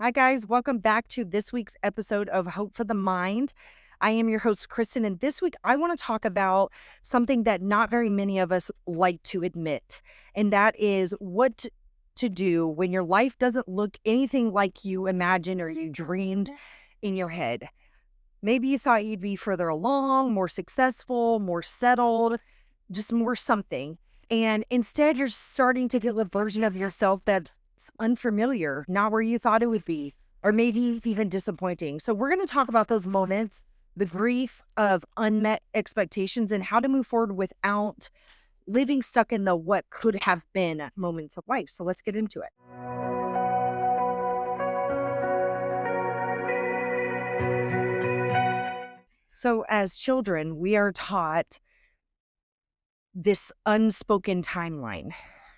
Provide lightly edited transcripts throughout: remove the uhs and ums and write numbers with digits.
Hi, guys. Welcome back to this week's episode of Hope for the Mind. I am your host, Kristin, and this week I want to talk about something that not very many of us like to admit, and that is what to do when your life doesn't look anything like you imagined or you dreamed in your head. Maybe you thought you'd be further along, more successful, more settled, just more something. And instead, you're starting to feel a version of yourself that's unfamiliar, not where you thought it would be, or maybe even disappointing. So, we're going to talk about those moments, the grief of unmet expectations, and how to move forward without living stuck in the what could have been moments of life. So, let's get into it. So, as children, we are taught this unspoken timeline,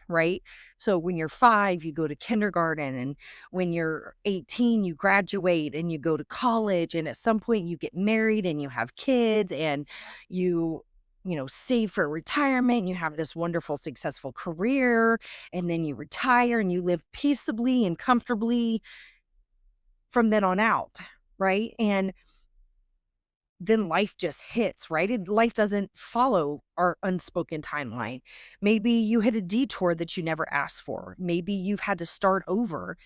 right? So when you're 5, you go to kindergarten, and when you're 18, you graduate and you go to college, and at some point you get married and you have kids, and save for retirement, and you have this wonderful successful career, and then you retire and you live peaceably and comfortably from then on out, right? And then life just hits, right? Life doesn't follow our unspoken timeline. Maybe you hit a detour that you never asked for. Maybe you've had to start over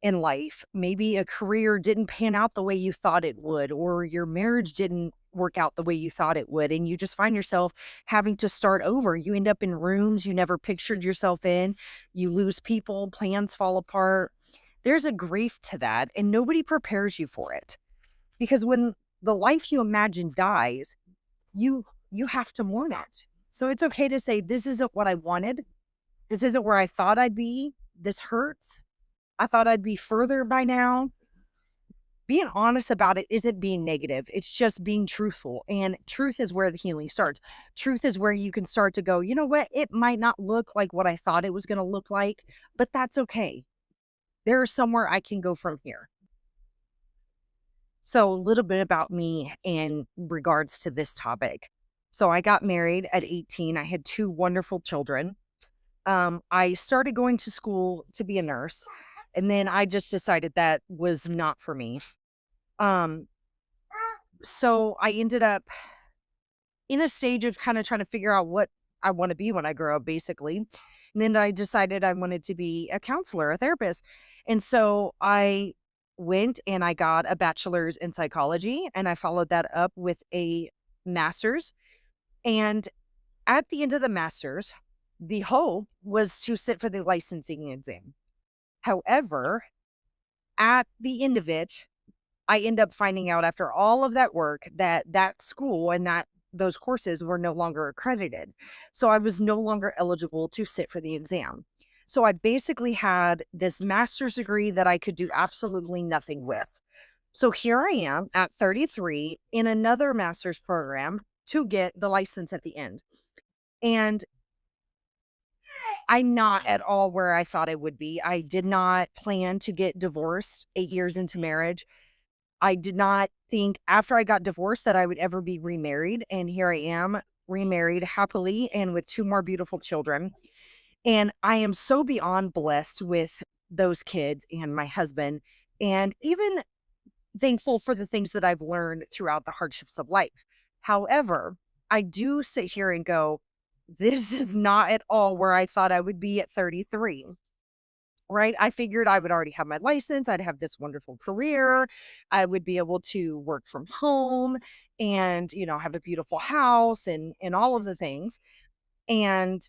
in life. Maybe a career didn't pan out the way you thought it would, or your marriage didn't work out the way you thought it would. And you just find yourself having to start over. You end up in rooms you never pictured yourself in. You lose people, plans fall apart. There's a grief to that, and nobody prepares you for it. Because when the life you imagine dies, you have to mourn it. So it's okay to say, this isn't what I wanted. This isn't where I thought I'd be. This hurts. I thought I'd be further by now. Being honest about it isn't being negative. It's just being truthful. And truth is where the healing starts. Truth is where you can start to go, you know what? It might not look like what I thought it was going to look like, but that's okay. There's somewhere I can go from here. So, a little bit about me in regards to this topic. So, I got married at 18. I had 2 wonderful children. I started going to school to be a nurse, and then I just decided that was not for me. Um, so I ended up in a stage of kind of trying to figure out what I want to be when I grow up, basically. And then I decided I wanted to be a counselor, a therapist. And so I went and I got a bachelor's in psychology, and I followed that up with a master's. And at the end of the master's, the hope was to sit for the licensing exam. However, at the end of it, I end up finding out after all of that work that that school and that those courses were no longer accredited. So I was no longer eligible to sit for the exam. So I basically had this master's degree that I could do absolutely nothing with. So here I am at 33 in another master's program to get the license at the end. And I'm not at all where I thought I would be. I did not plan to get divorced 8 years into marriage. I did not think after I got divorced that I would ever be remarried. And here I am, remarried happily and with 2 more beautiful children. And I am so beyond blessed with those kids and my husband, and even thankful for the things that I've learned throughout the hardships of life. However, I do sit here and go, this is not at all where I thought I would be at 33. Right? I figured I would already have my license. I'd have this wonderful career. I would be able to work from home and, have a beautiful house and all of the things. And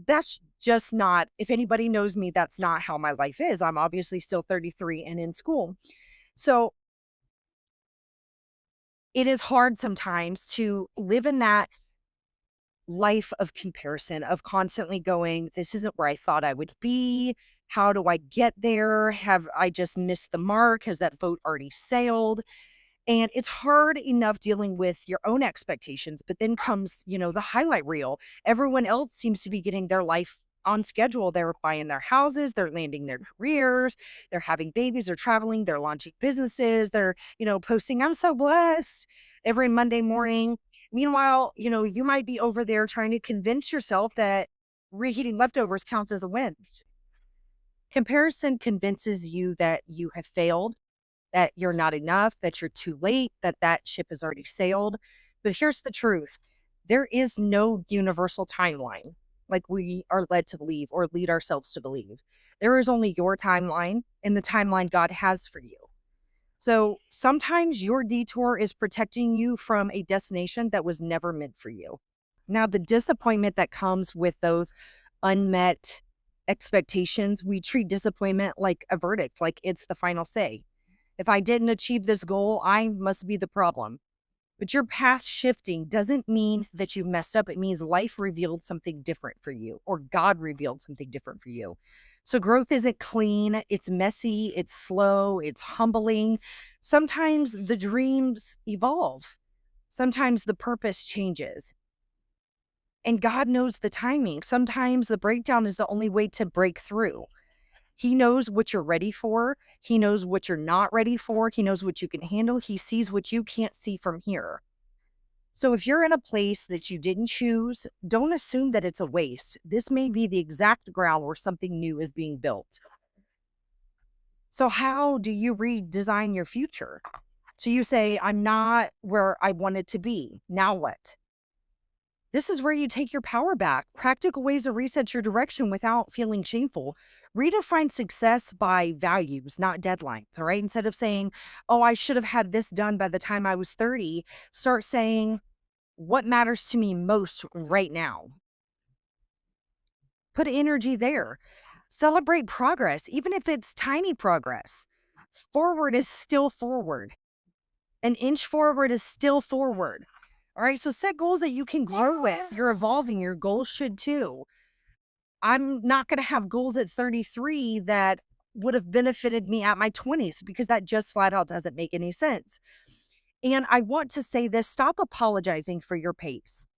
that's just not, if anybody knows me, that's not how my life is. I'm obviously still 33 and in school. So it is hard sometimes to live in that life of comparison, of constantly going, this isn't where I thought I would be. How do I get there? Have I just missed the mark? Has that boat already sailed? And it's hard enough dealing with your own expectations, but then comes, the highlight reel. Everyone else seems to be getting their life on schedule. They're buying their houses, they're landing their careers, they're having babies, they're traveling, they're launching businesses, they're, posting, I'm so blessed every Monday morning. Meanwhile, you might be over there trying to convince yourself that reheating leftovers counts as a win. Comparison convinces you that you have failed, that you're not enough, that you're too late, that that ship has already sailed. But here's the truth. There is no universal timeline like we are led to believe or lead ourselves to believe. There is only your timeline and the timeline God has for you. So sometimes your detour is protecting you from a destination that was never meant for you. Now, the disappointment that comes with those unmet expectations, we treat disappointment like a verdict, like it's the final say. If I didn't achieve this goal, I must be the problem. But your path shifting doesn't mean that you messed up. It means life revealed something different for you, or God revealed something different for you. So growth isn't clean, it's messy, it's slow, it's humbling. Sometimes the dreams evolve, sometimes the purpose changes. And God knows the timing. Sometimes the breakdown is the only way to break through. He knows what you're ready for. He knows what you're not ready for. He knows what you can handle. He sees what you can't see from here. So if you're in a place that you didn't choose, don't assume that it's a waste. This may be the exact ground where something new is being built. So how do you redesign your future? So you say, I'm not where I wanted to be. Now what? This is where you take your power back. Practical ways to reset your direction without feeling shameful. Redefine success by values, not deadlines. All right. Instead of saying, oh, I should have had this done by the time I was 30, start saying, what matters to me most right now? Put energy there. Celebrate progress, even if it's tiny progress. Forward is still forward. An inch forward is still forward. All right. So set goals that you can grow with. You're evolving. Your goals should too. I'm not going to have goals at 33 that would have benefited me at my 20s because that just flat out doesn't make any sense. And I want to say this, stop apologizing for your pace.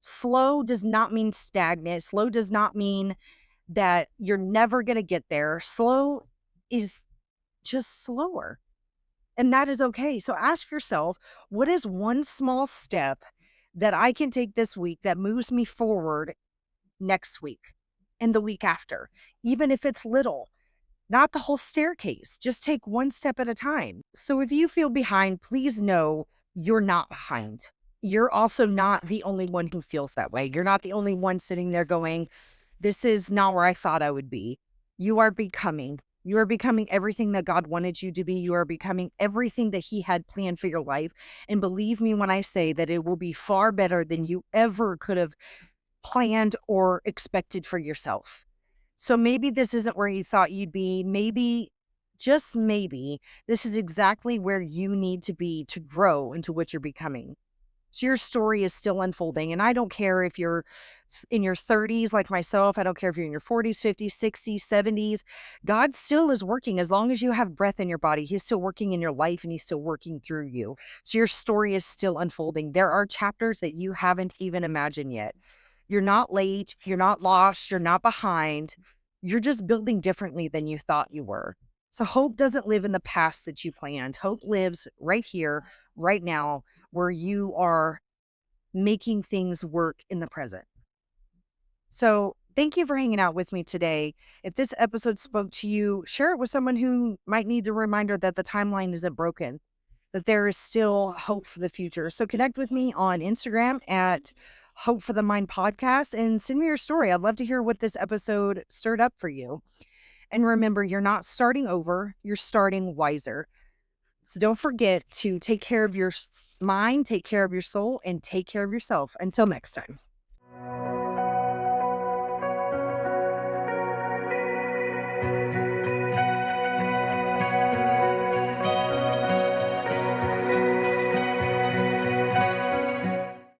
Slow does not mean stagnant. Slow does not mean that you're never going to get there. Slow is just slower. And that is okay. So ask yourself, what is one small step that I can take this week that moves me forward next week and the week after? Even if it's little, not the whole staircase, just take one step at a time. So if you feel behind, please know you're not behind. You're also not the only one who feels that way. You're not the only one sitting there going, this is not where I thought I would be. You are becoming. You are becoming everything that God wanted you to be. You are becoming everything that He had planned for your life. And believe me when I say that it will be far better than you ever could have planned or expected for yourself. So maybe this isn't where you thought you'd be. Maybe, just maybe, this is exactly where you need to be to grow into what you're becoming. So your story is still unfolding. And I don't care if you're in your 30s like myself. I don't care if you're in your 40s, 50s, 60s, 70s. God still is working as long as you have breath in your body. He's still working in your life and He's still working through you. So your story is still unfolding. There are chapters that you haven't even imagined yet. You're not late. You're not lost. You're not behind. You're just building differently than you thought you were. So hope doesn't live in the past that you planned. Hope lives right here, right now, where you are making things work in the present. So thank you for hanging out with me today. If this episode spoke to you, share it with someone who might need a reminder that the timeline isn't broken, that there is still hope for the future. So connect with me on Instagram at Hope for the Mind Podcast and send me your story. I'd love to hear what this episode stirred up for you. And remember, you're not starting over, you're starting wiser. So don't forget to take care of your mind, take care of your soul, and take care of yourself. Until next time.